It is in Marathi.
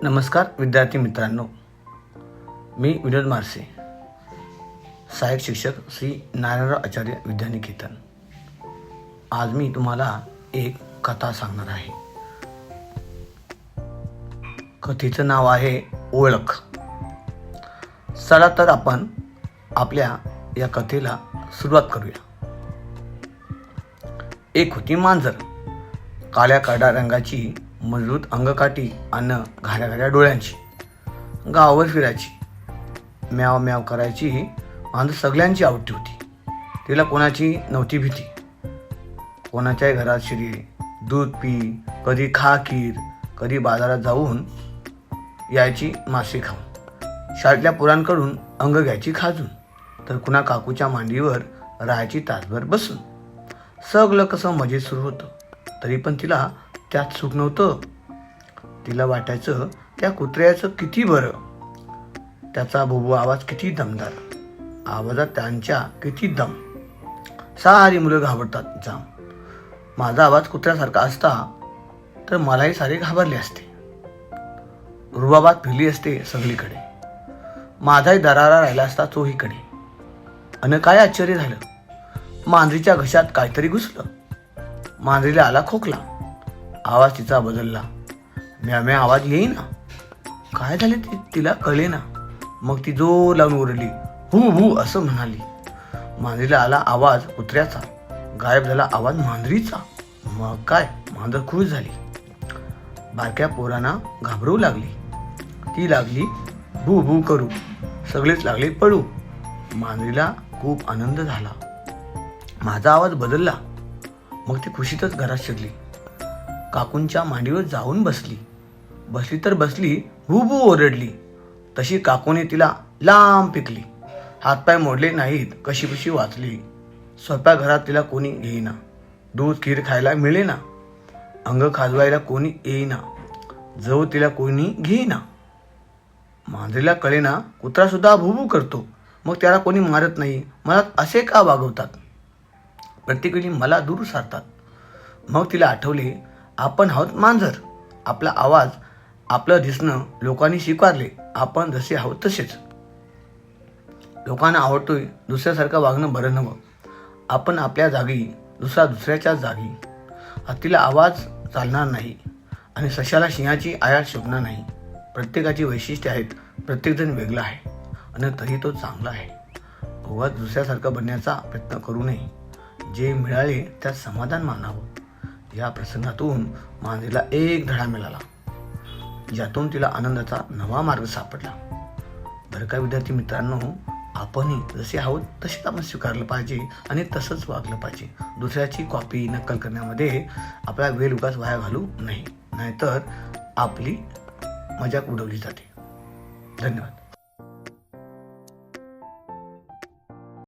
नमस्कार विद्यार्थी मित्रांनो, मी विनोद मारसे, सहाय्यक शिक्षक श्री नारायणराव आचार्य विद्यानिकेतन. आज मी तुम्हाला एक कथा सांगणार आहे. कथेचं नाव आहे ओळख. चला तर आपण आपल्या या कथेला सुरुवात करूया. एक होती मांजर, काळ्या करडा रंगाची, मजबूत अंगकाठी आणि घाऱ्या घाऱ्या डोळ्यांची. गावावर फिरायची, म्याव म्याव करायची. मांजर सगळ्यांची आवडती होती. तिला कोणाची नव्हती भीती. कोणाच्याही घरात शिरी, दूध पी, कधी खा खीर, कधी बाजारात जाऊन यायची मासे खाऊन. शाळेतल्या पोरांकडून अंग घ्यायची खाजून, तर कुणा काकूच्या मांडीवर राहायची तासभर बसून. सगळं कसं मजेत सुरू होतं, तरी पण तिला त्यात सुख नव्हतं. तिला वाटायचं त्या कुत्र्याचं किती बरं, त्याचा भुबू आवाज किती दमदार, आवाजात त्यांच्या किती दम. सारी मुलं घाबरतात जाम. माझा आवाज कुत्र्यासारखा असता तर मलाही सारे घाबरले असते. रुबाबात फिरली असते सगळीकडे. माझाही दरारा राहिला असता चोहीकडे. अन काय आश्चर्य झालं, मांजरीच्या घशात काहीतरी घुसलं. मांजरीला आला खोकला. आवाज तिचा बदलला. म्या म्या आवाज येईना. काय झाले तिला कळे ना. मग ती जोर लावून ओरडली, हू हू असं म्हणाली. मांजरीला आला आवाज कुत्र्याचा, गायब झाला आवाज मांजरीचा. मग काय, मांजर खुश झाली. बारक्या पोरांना घाबरवू लागली. ती लागली भू भू करू. सगळेच लागले पळू. मांजरीला खूप आनंद झाला. माझा आवाज बदलला. मग ती खुशीतच घरात शिरली. काकूंच्या मांडीवर जाऊन बसली. बसली तर बसली, भू भू ओरडली. तशी काकूने तिला लांब पिकली. हातपाय मोडले नाहीत, कशीबशी वाचली. स्वयंपाकघरात तिला कोणी येईना. दूध खीर खायला मिळेना. अंग खाजवायला कोणी येईना. जवळ तिला कोणी घेईना. मांजरीला कळेना कुत्रा सुद्धा भू भू करतो, मग त्याला कोणी मारत नाही. मला असे का वागवतात, प्रत्येक वेळी मला दूर सारतात. मग तिला आठवले, आपण आहोत मांजर. आपला आवाज, आपलं दिसणं लोकांनी स्वीकारले. आपण जसे आहोत तसेच. लोकांना आवडतोय दुसऱ्यासारखं वागणं बरं नवं. आपण आपल्या जागी, दुसरा दुसऱ्याच्या जागी. हत्तीला आवाज चालणार नाही आणि सशाला सिंहाची आयात शोभणार नाही. प्रत्येकाची वैशिष्ट्ये आहेत. प्रत्येकजण वेगळा आहे आणि तरी तो चांगला आहे. उगाच दुसऱ्यासारखं बनण्याचा प्रयत्न करू नये. जे मिळाले त्यात समाधान मानावं. या प्रसंगातून मांजरीला एक धडा मिळाला, ज्यातून तिला आनंदाचा नवा मार्ग सापडला. बरं का विद्यार्थी मित्रांनो, आपणही जसे आहोत तसेच आपण स्वीकारलं पाहिजे आणि तसंच वागलं पाहिजे. दुसऱ्याची कॉपी नक्कल करण्यामध्ये आपला वेळ उगाच वाया घालू नये, नाहीतर आपली मजाक उडवली जाते. धन्यवाद.